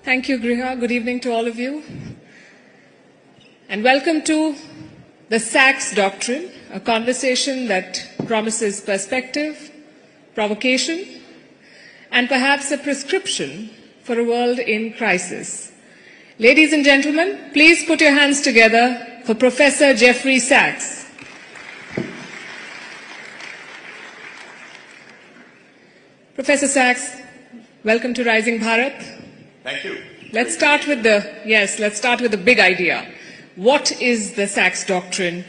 Thank you, Griha. Good evening to all of you. And welcome to the Sachs Doctrine, a conversation that promises perspective, provocation, and perhaps a prescription for a world in crisis. Ladies and gentlemen, please put your hands together for Professor Jeffrey Sachs. Professor Sachs, welcome to Rising Bharat. Thank you. Let's start with the big idea. What is the Sachs Doctrine?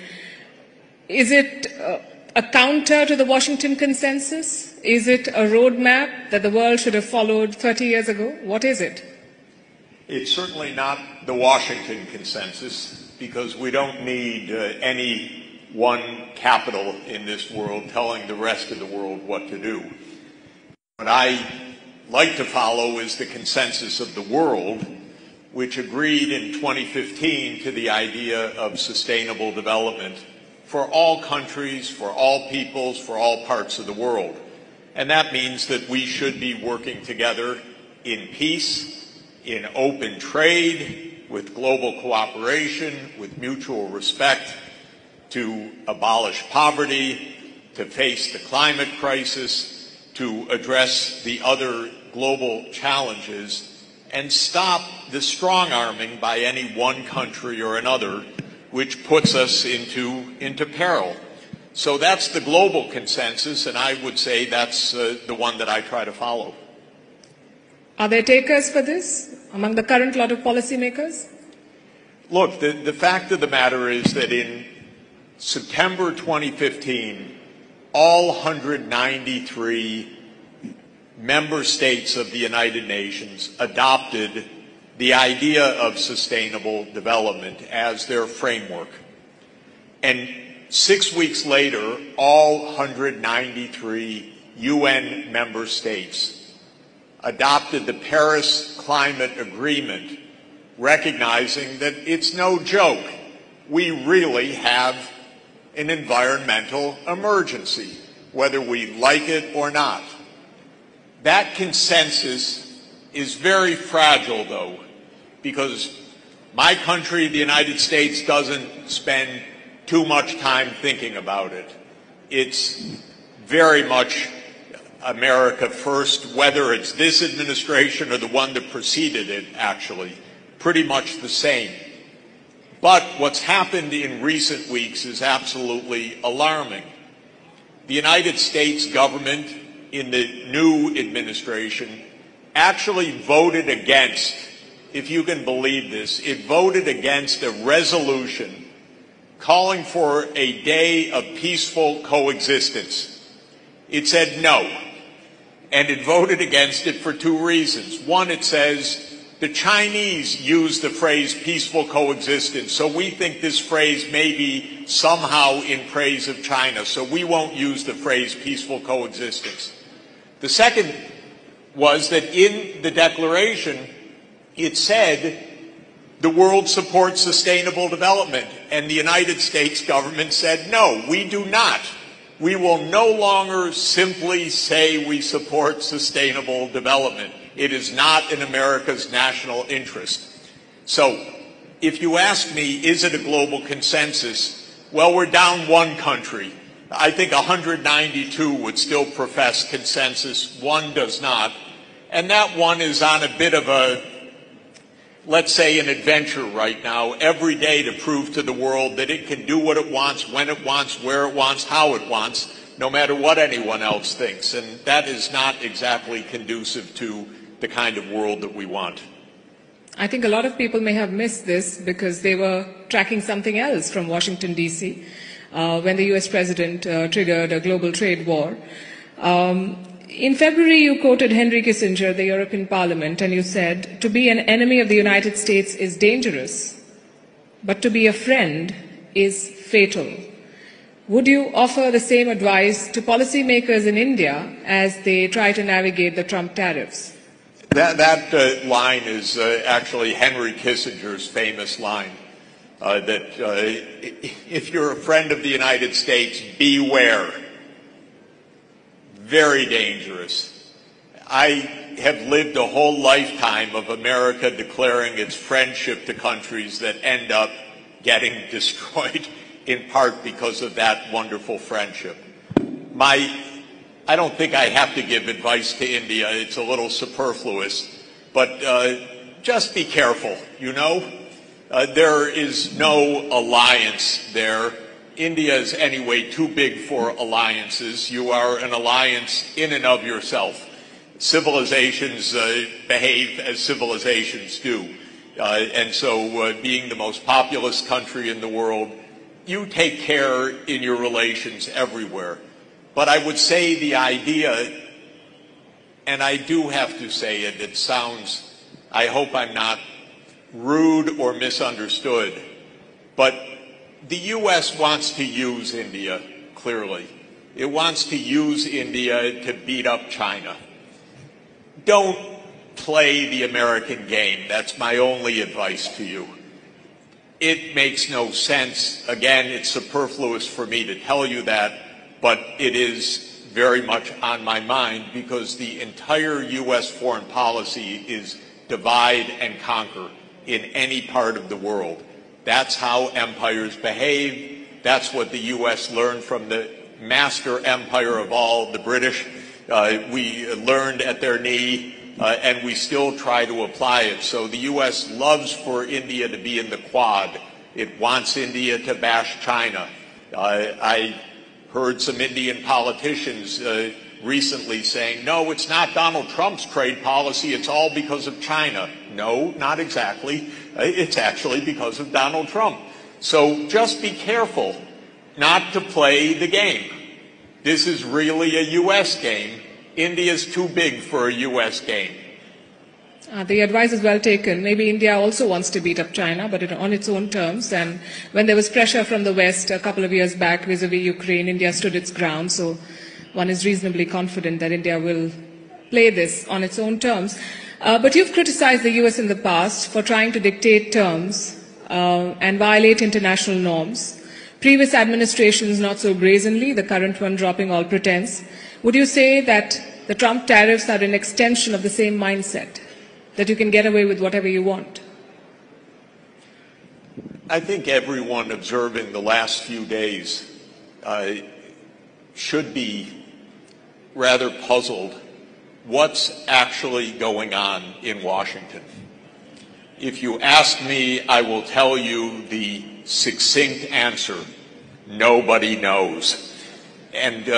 Is it a counter to the Washington Consensus? Is it a roadmap that the world should have followed 30 years ago? What is it? It's certainly not the Washington Consensus, because we don't need any one capital in this world telling the rest of the world what to do. What I like to follow is the consensus of the world, which agreed in 2015 to the idea of sustainable development for all countries, for all peoples, for all parts of the world. And that means that we should be working together in peace, in open trade, with global cooperation, with mutual respect, to abolish poverty, to face the climate crisis, to address the other global challenges, and stop the strong-arming by any one country or another, which puts us into peril. So that's the global consensus, and I would say that's the one that I try to follow. Are there takers for this among the current lot of policymakers? Look, the fact of the matter is that in September 2015, all 193 member states of the United Nations adopted the idea of sustainable development as their framework. And 6 weeks later, all 193 UN member states adopted the Paris Climate Agreement, recognizing that it's no joke. We really have an environmental emergency, whether we like it or not. That consensus is very fragile, though, because my country, the United States, doesn't spend too much time thinking about it. It's very much America first, whether it's this administration or the one that preceded it, actually. Pretty much the same. But what's happened in recent weeks is absolutely alarming. The United States government, in the new administration, actually voted against, if you can believe this, it voted against a resolution calling for a day of peaceful coexistence. It said no, and it voted against it for two reasons. One, it says the Chinese use the phrase peaceful coexistence, so we think this phrase may be somehow in praise of China, so we won't use the phrase peaceful coexistence. The second was that in the declaration, it said the world supports sustainable development, and the United States government said, no, we do not. We will no longer simply say we support sustainable development. It is not in America's national interest. So, if you ask me, is it a global consensus? Well, we're down one country. I think 192 would still profess consensus. One does not. And that one is on a bit of a, let's say, an adventure right now, every day to prove to the world that it can do what it wants, when it wants, where it wants, how it wants, no matter what anyone else thinks. And that is not exactly conducive to the kind of world that we want. I think a lot of people may have missed this because they were tracking something else from Washington, D.C., when the U.S. president triggered a global trade war. In February, you quoted Henry Kissinger, the European Parliament, and you said, to be an enemy of the United States is dangerous, but to be a friend is fatal. Would you offer the same advice to policymakers in India as they try to navigate the Trump tariffs? That line is actually Henry Kissinger's famous line, that if you're a friend of the United States, beware. Very dangerous. I have lived a whole lifetime of America declaring its friendship to countries that end up getting destroyed in part because of that wonderful friendship. I don't think I have to give advice to India. It's a little superfluous, but just be careful, you know? There is no alliance there. India is anyway too big for alliances. You are an alliance in and of yourself. Civilizations behave as civilizations do. And so being the most populous country in the world, you take care in your relations everywhere. But I would say the idea, and I do have to say it, it sounds, I hope I'm not rude or misunderstood, but the U.S. wants to use India, clearly. It wants to use India to beat up China. Don't play the American game. That's my only advice to you. It makes no sense. Again, it's superfluous for me to tell you that, but it is very much on my mind because the entire U.S. foreign policy is divide and conquer in any part of the world. That's how empires behave. That's what the U.S. learned from the master empire of all, the British. We learned at their knee, and we still try to apply it. So the U.S. loves for India to be in the Quad. It wants India to bash China. I heard some Indian politicians recently saying, no, it's not Donald Trump's trade policy, it's all because of China. No, not exactly. It's actually because of Donald Trump. So just be careful not to play the game. This is really a U.S. game. India's too big for a U.S. game. The advice is well taken. Maybe India also wants to beat up China, but on its own terms. And when there was pressure from the West a couple of years back vis-a-vis Ukraine, India stood its ground. So one is reasonably confident that India will play this on its own terms. But you've criticized the U.S. in the past for trying to dictate terms and violate international norms. Previous administrations not so brazenly, the current one dropping all pretense. Would you say that the Trump tariffs are an extension of the same mindset, that you can get away with whatever you want? I think everyone observing the last few days should be rather puzzled what's actually going on in Washington. If you ask me, I will tell you the succinct answer: nobody knows. And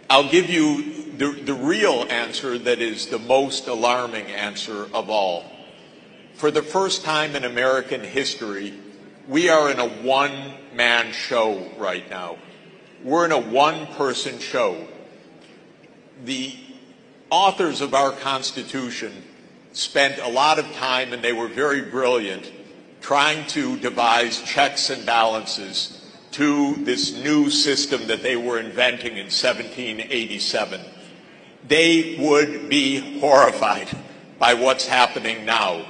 I'll give you the real answer that is the most alarming answer of all. For the first time in American history, we are in a one-man show right now. We're in a one-person show. The authors of our Constitution spent a lot of time, and they were very brilliant, trying to devise checks and balances to this new system that they were inventing in 1787. They would be horrified by what's happening now.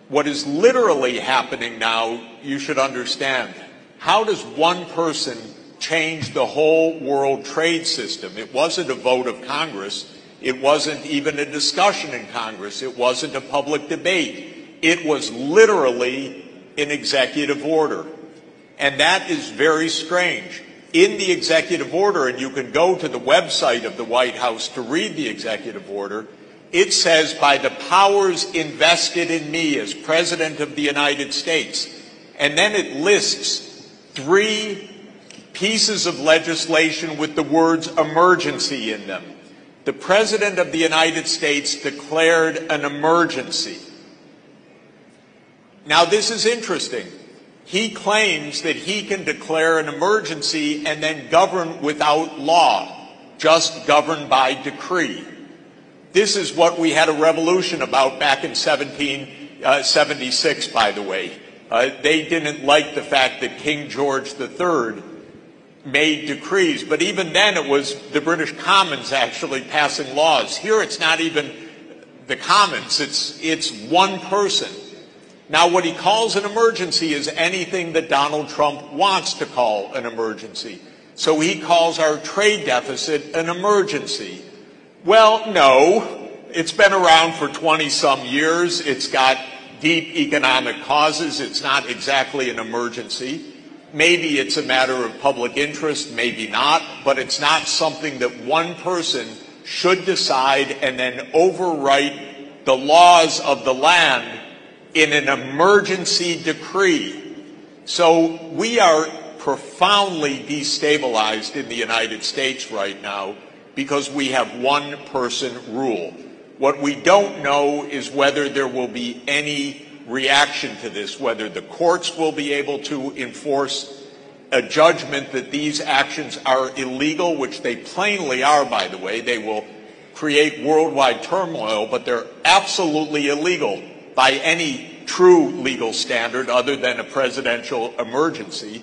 What is literally happening now, you should understand. How does one person change the whole world trade system? It wasn't a vote of Congress. It wasn't even a discussion in Congress. It wasn't a public debate. It was literally an executive order. And that is very strange. In the executive order, and you can go to the website of the White House to read the executive order, it says, by the powers invested in me as President of the United States. And then it lists 3 pieces of legislation with the words emergency in them. The President of the United States declared an emergency. Now, this is interesting. He claims that he can declare an emergency and then govern without law, just govern by decree. This is what we had a revolution about back in 1776, by the way. They didn't like the fact that King George III made decrees, but even then it was the British Commons actually passing laws. Here it's not even the Commons, it's one person. Now what he calls an emergency is anything that Donald Trump wants to call an emergency. So he calls our trade deficit an emergency. Well, no, it's been around for 20-some years. It's got deep economic causes. It's not exactly an emergency. Maybe it's a matter of public interest, maybe not, but it's not something that one person should decide and then overwrite the laws of the land in an emergency decree. So we are profoundly destabilized in the United States right now because we have one-person rule. What we don't know is whether there will be any reaction to this, whether the courts will be able to enforce a judgment that these actions are illegal, which they plainly are, by the way. They will create worldwide turmoil, but they're absolutely illegal by any true legal standard other than a presidential emergency.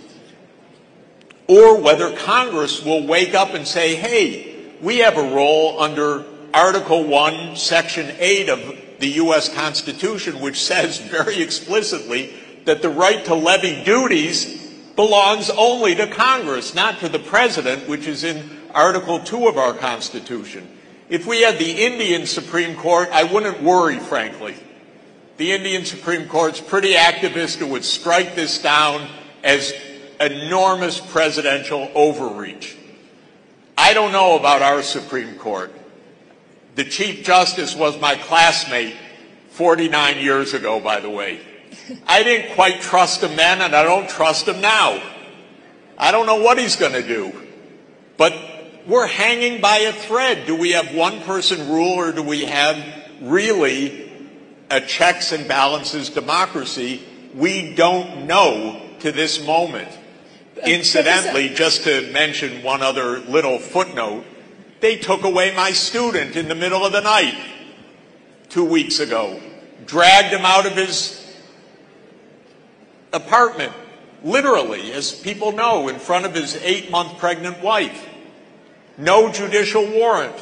Or whether Congress will wake up and say, hey, we have a role under Article 1, Section 8 of the U.S. Constitution, which says very explicitly that the right to levy duties belongs only to Congress, not to the President, which is in Article 2 of our Constitution. If we had the Indian Supreme Court, I wouldn't worry, frankly. The Indian Supreme Court's pretty activist who would strike this down as enormous presidential overreach. I don't know about our Supreme Court. The Chief Justice was my classmate 49 years ago, by the way. I didn't quite trust him then, and I don't trust him now. I don't know what he's going to do. But we're hanging by a thread. Do we have one-person rule, or do we have really a checks and balances democracy? We don't know to this moment. Incidentally, just to mention one other little footnote, they took away my student in the middle of the night 2 weeks ago, dragged him out of his apartment, literally, as people know, in front of his 8-month pregnant wife. No judicial warrant,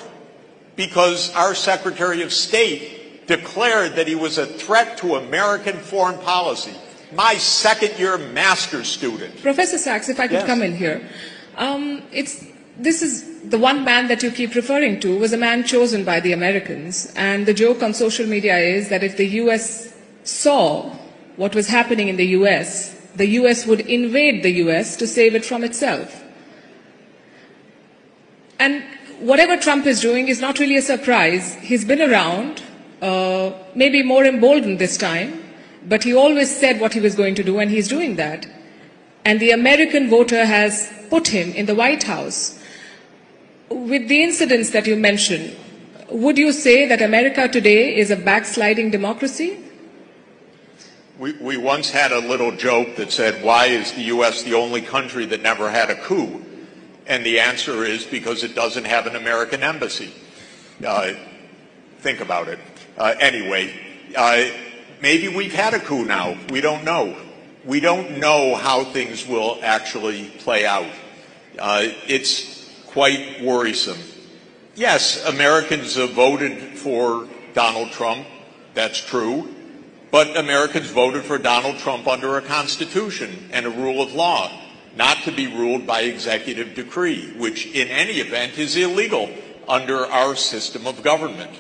because our Secretary of State declared that he was a threat to American foreign policy. My second-year master's student. Professor Sachs, if I could come in here. This is the one man that you keep referring to was a man chosen by the Americans. And the joke on social media is that if the U.S. saw what was happening in the U.S. would invade the U.S. to save it from itself. And whatever Trump is doing is not really a surprise. He's been around, maybe more emboldened this time, but he always said what he was going to do, and he's doing that. And the American voter has put him in the White House. With the incidents that you mentioned, would you say that America today is a backsliding democracy? We once had a little joke that said, why is the U.S. the only country that never had a coup? And the answer is because it doesn't have an American embassy. Think about it. Anyway, maybe we've had a coup now. We don't know. We don't know how things will actually play out. It's quite worrisome. Yes, Americans have voted for Donald Trump. That's true. But Americans voted for Donald Trump under a constitution and a rule of law, not to be ruled by executive decree, which in any event is illegal under our system of government.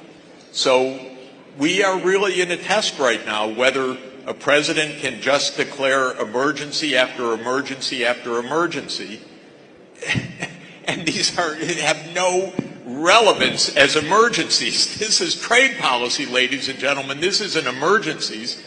So we are really in a test right now whether a president can just declare emergency after emergency after emergency. And these have no relevance as emergencies. This is trade policy, ladies and gentlemen. This isn't emergencies.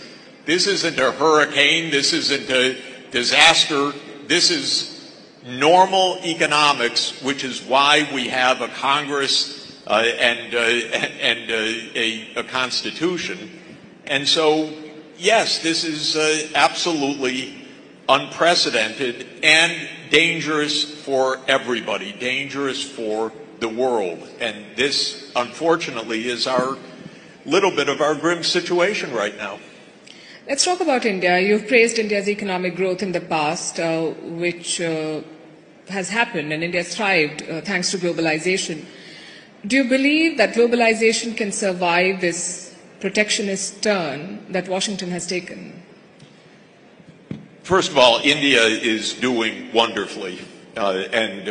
This isn't a hurricane. This isn't a disaster. This is normal economics, which is why we have a Congress and a Constitution. And so, yes, this is absolutely unprecedented and dangerous for everybody, dangerous for the world. And this, unfortunately, is our little bit of our grim situation right now. Let's talk about India. You've praised India's economic growth in the past, which has happened, and India's thrived thanks to globalization. Do you believe that globalization can survive this protectionist turn that Washington has taken? First of all, India is doing wonderfully, and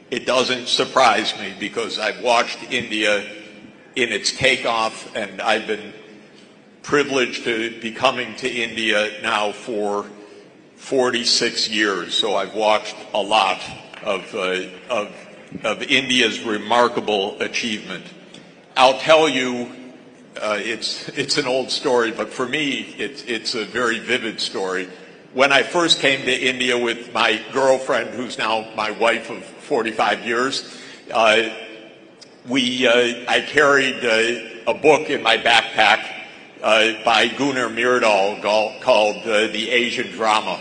it doesn't surprise me because I've watched India in its takeoff, and I've been privileged to be coming to India now for 46 years, so I've watched a lot of India's remarkable achievement. I'll tell you, it's an old story, but for me, it's a very vivid story. When I first came to India with my girlfriend, who's now my wife of 45 years, I carried a book in my backpack by Gunnar Myrdal called The Asian Drama.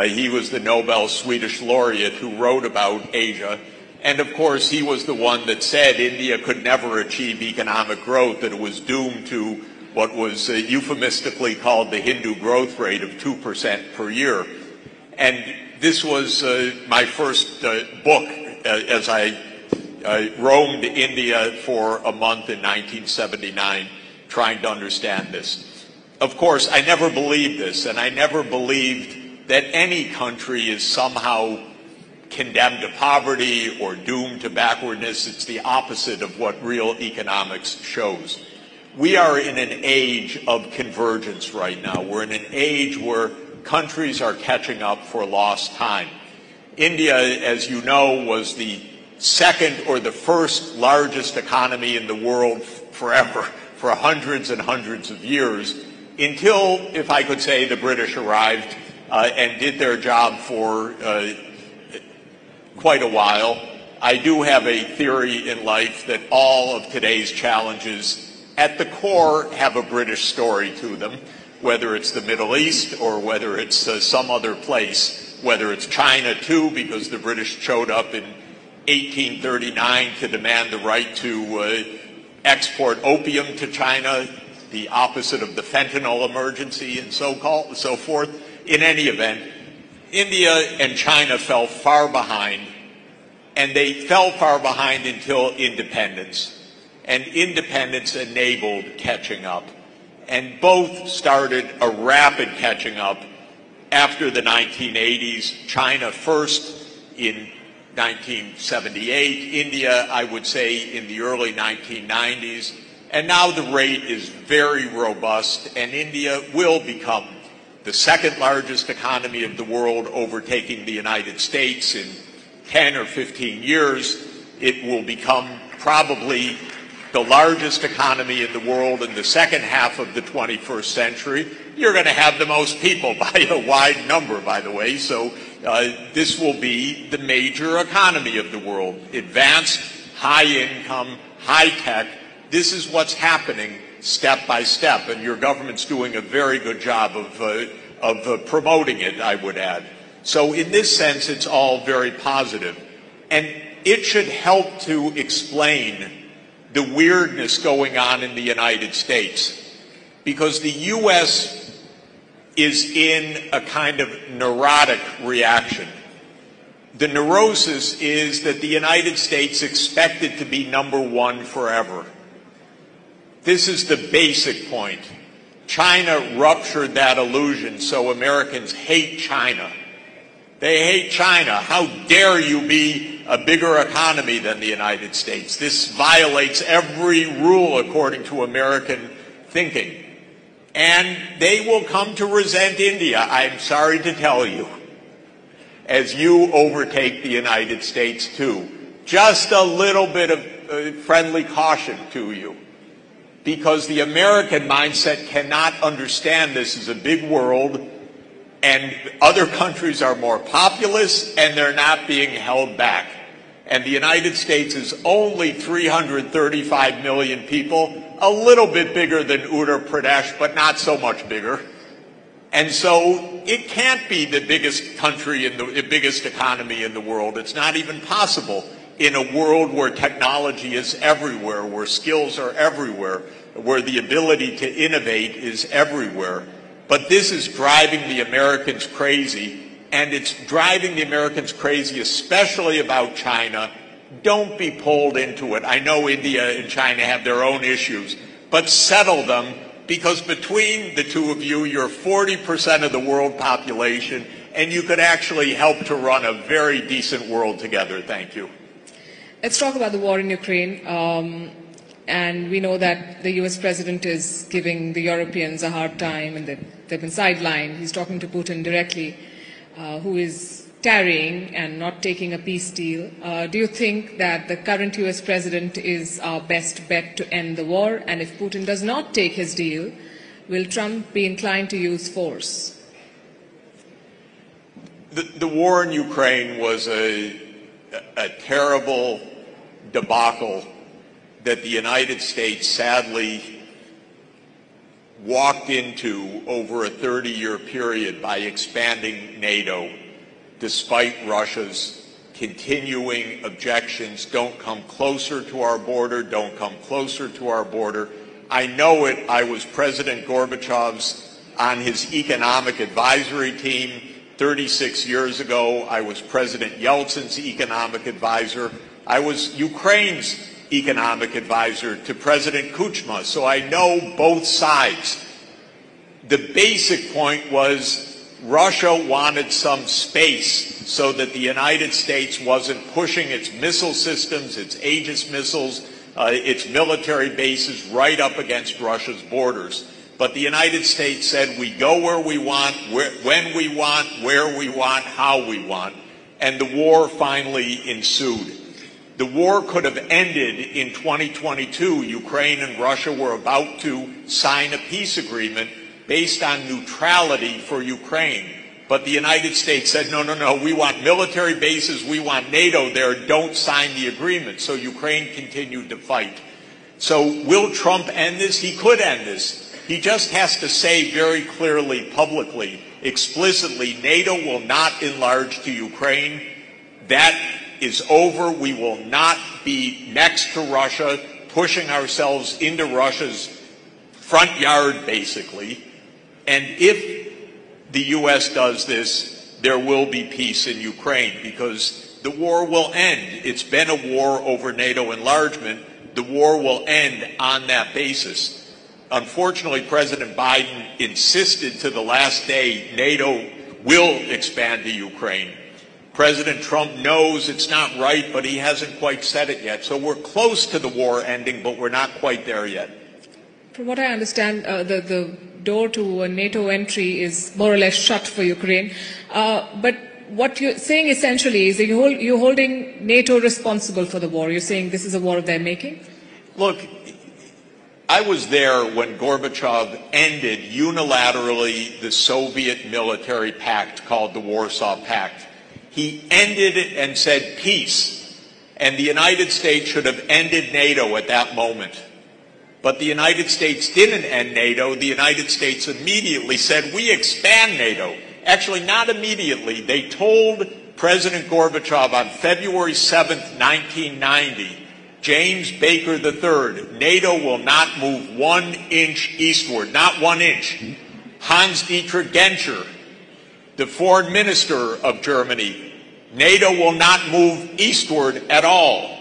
He was the Nobel Swedish laureate who wrote about Asia. And of course, he was the one that said India could never achieve economic growth, that it was doomed to what was euphemistically called the Hindu growth rate of 2% per year. And this was my first book as I roamed India for a month in 1979, trying to understand this. Of course, I never believed this, and I never believed that any country is somehow condemned to poverty or doomed to backwardness. It's the opposite of what real economics shows. We are in an age of convergence right now. We're in an age where countries are catching up for lost time. India, as you know, was the second or the first largest economy in the world forever, for hundreds and hundreds of years, until, if I could say, the British arrived and did their job for quite a while. I do have a theory in life that all of today's challenges at the core have a British story to them, whether it's the Middle East or whether it's some other place, whether it's China too, because the British showed up in 1839 to demand the right to export opium to China, the opposite of the fentanyl emergency and so forth. In any event, India and China fell far behind, and they fell far behind until independence. And independence enabled catching up. And both started a rapid catching up after the 1980s. China first in 1978, India, I would say, in the early 1990s. And now the rate is very robust, and India will become the second largest economy of the world, overtaking the United States in 10 or 15 years. It will become probably the largest economy in the world in the second half of the 21st century. You're going to have the most people by a wide number, by the way, so this will be the major economy of the world. Advanced, high income, high tech. This is what's happening step by step, and your government's doing a very good job of promoting it, I would add. So in this sense, it's all very positive. And it should help to explain the weirdness going on in the United States, because the U.S. is in a kind of neurotic reaction. The neurosis is that the United States expected to be number one forever. This is the basic point. China ruptured that illusion, so Americans hate China. They hate China. How dare you be a bigger economy than the United States? This violates every rule according to American thinking. And they will come to resent India, I'm sorry to tell you, as you overtake the United States too. Just a little bit of friendly caution to you, because the American mindset cannot understand this as a big world, and other countries are more populous and they're not being held back. And the United States is only 335 million people, a little bit bigger than Uttar Pradesh, but not so much bigger. And so it can't be the biggest country in the biggest economy in the world. It's not even possible in a world where technology is everywhere, where skills are everywhere, where the ability to innovate is everywhere. But this is driving the Americans crazy, and it's driving the Americans crazy, especially about China. Don't be pulled into it. I know India and China have their own issues, but settle them, because between the two of you, you're 40% of the world population, and you could actually help to run a very decent world together. Thank you. Let's talk about the war in Ukraine. And we know that the US president is giving the Europeans a hard time and that they've been sidelined. He's talking to Putin directly, who is tarrying and not taking a peace deal. Do you think that the current US president is our best bet to end the war? And if Putin does not take his deal, will Trump be inclined to use force? The war in Ukraine was a terrible debacle that the United States sadly walked into over a 30-year period by expanding NATO, despite Russia's continuing objections. Don't come closer to our border, don't come closer to our border. I know it. I was President Gorbachev's on his economic advisory team 36 years ago. I was President Yeltsin's economic advisor. I was Ukraine's economic advisor to President Kuchma, so I know both sides. The basic point was Russia wanted some space so that the United States wasn't pushing its missile systems, its Aegis missiles, its military bases right up against Russia's borders. But the United States said we go where we want, when we want, where we want, how we want, and the war finally ensued. The war could have ended in 2022. Ukraine and Russia were about to sign a peace agreement based on neutrality for Ukraine. But the United States said, no, no, no, we want military bases, we want NATO there, don't sign the agreement. So Ukraine continued to fight. So will Trump end this? He could end this. He just has to say very clearly, publicly, explicitly, NATO will not enlarge to Ukraine. That is over. We will not be next to Russia, pushing ourselves into Russia's front yard, basically. And if the U.S. does this, there will be peace in Ukraine because the war will end. It's been a war over NATO enlargement. The war will end on that basis. Unfortunately, President Biden insisted to the last day NATO will expand to Ukraine. President Trump knows it's not right, but he hasn't quite said it yet. So we're close to the war ending, but we're not quite there yet. From what I understand, the door to a NATO entry is more or less shut for Ukraine. But what you're saying essentially is that you're holding NATO responsible for the war. You're saying this is a war of their making? Look, I was there when Gorbachev ended unilaterally the Soviet military pact called the Warsaw Pact. He ended it and said peace, and the United States should have ended NATO at that moment. But the United States didn't end NATO. The United States immediately said, we expand NATO. Actually, not immediately. They told President Gorbachev on February 7th, 1990, James Baker III, NATO will not move 1 inch eastward, not 1 inch. Hans-Dietrich Genscher, the foreign minister of Germany, NATO will not move eastward at all.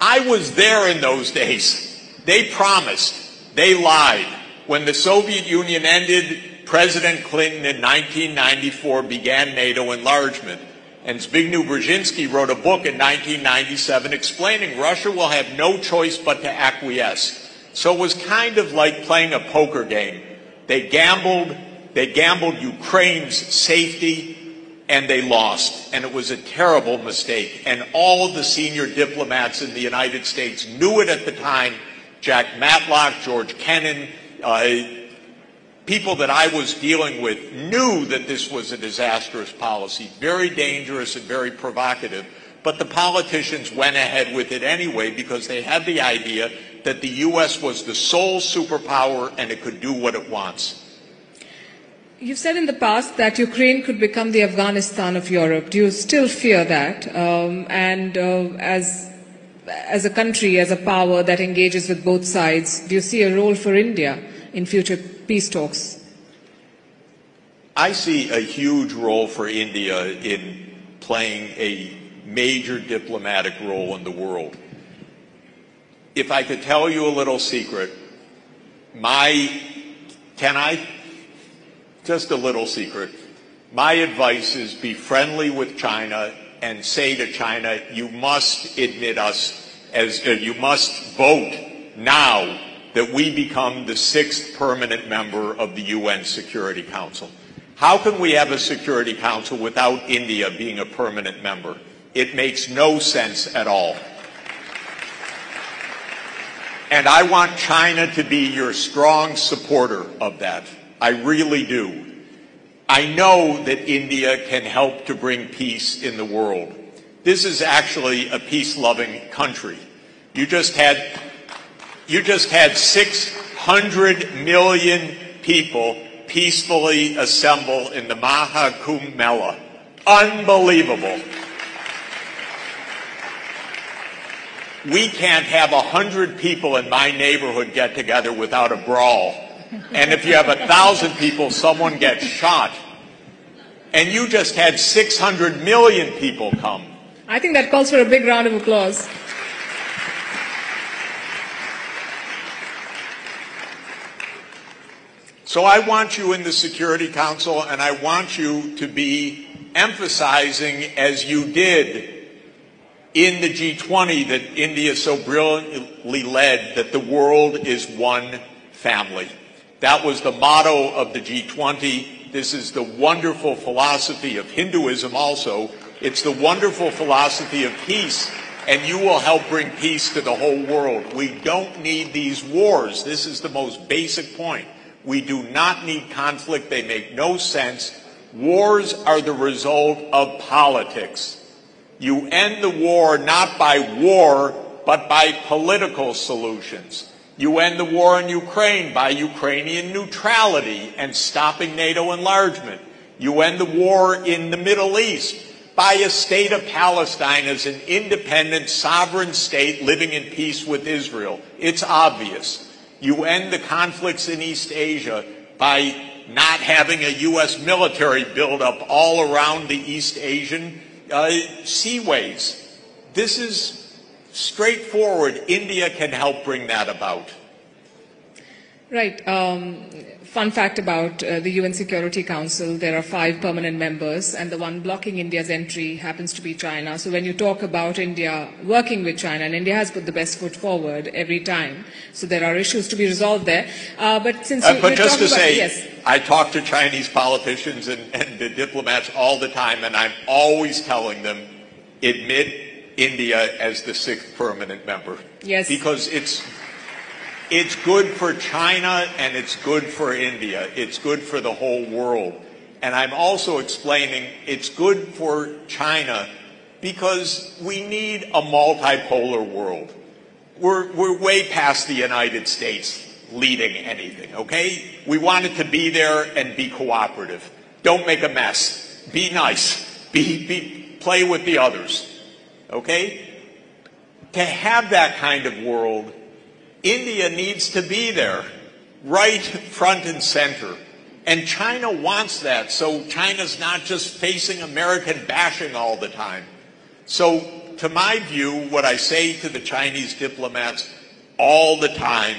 I was there in those days. They promised. They lied. When the Soviet Union ended, President Clinton in 1994 began NATO enlargement. And Zbigniew Brzezinski wrote a book in 1997 explaining Russia will have no choice but to acquiesce. So it was kind of like playing a poker game. They gambled Ukraine's safety, and they lost. And it was a terrible mistake. And all of the senior diplomats in the United States knew it at the time. Jack Matlock, George Kennan, people that I was dealing with knew that this was a disastrous policy, very dangerous and very provocative. But the politicians went ahead with it anyway because they had the idea that the U.S. was the sole superpower and it could do what it wants. You've said in the past that Ukraine could become the Afghanistan of Europe. Do you still fear that? As a country, as a power that engages with both sides, do you see a role for India in future peace talks? I see a huge role for India in playing a major diplomatic role in the world. If I could tell you a little secret, just a little secret. My advice is be friendly with China and say to China, you must admit us you must vote now that we become the 6th permanent member of the UN Security Council. How can we have a Security Council without India being a permanent member? It makes no sense at all. And I want China to be your strong supporter of that. I really do. I know that India can help to bring peace in the world. This is actually a peace-loving country. You just had 600 million people peacefully assemble in the Mahakumbh Mela. Unbelievable. We can't have 100 people in my neighborhood get together without a brawl. And if you have 1,000 people, someone gets shot. And you just had 600 million people come. I think that calls for a big round of applause. So I want you in the Security Council, and I want you to be emphasizing, as you did in the G20 that India so brilliantly led, that the world is one family. That was the motto of the G20. This is the wonderful philosophy of Hinduism also. It's the wonderful philosophy of peace, and you will help bring peace to the whole world. We don't need these wars. This is the most basic point. We do not need conflict. They make no sense. Wars are the result of politics. You end the war not by war, but by political solutions. You end the war in Ukraine by Ukrainian neutrality and stopping NATO enlargement. You end the war in the Middle East by a state of Palestine as an independent, sovereign state living in peace with Israel. It's obvious. You end the conflicts in East Asia by not having a U.S. military buildup all around the East Asian seaways. This is straightforward. India can help bring that about. Right. Fun fact about the UN Security Council, there are 5 permanent members, and the one blocking India's entry happens to be China. So when you talk about India working with China, and India has put the best foot forward every time, so there are issues to be resolved there. But since but just to say, yes. I talk to Chinese politicians and the diplomats all the time, and I'm always telling them, admit India as the 6th permanent member. Yes. Because it's good for China and it's good for India. It's good for the whole world. And I'm also explaining it's good for China because we need a multipolar world. We're way past the United States leading anything, okay? We want it to be there and be cooperative. Don't make a mess. Be nice. Play with the others, okay? To have that kind of world, India needs to be there, right front and center. And China wants that, so China's not just facing American bashing all the time. So, to my view, what I say to the Chinese diplomats all the time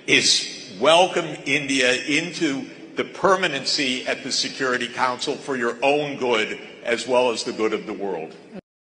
is welcome India into the permanency at the Security Council for your own good as well as the good of the world.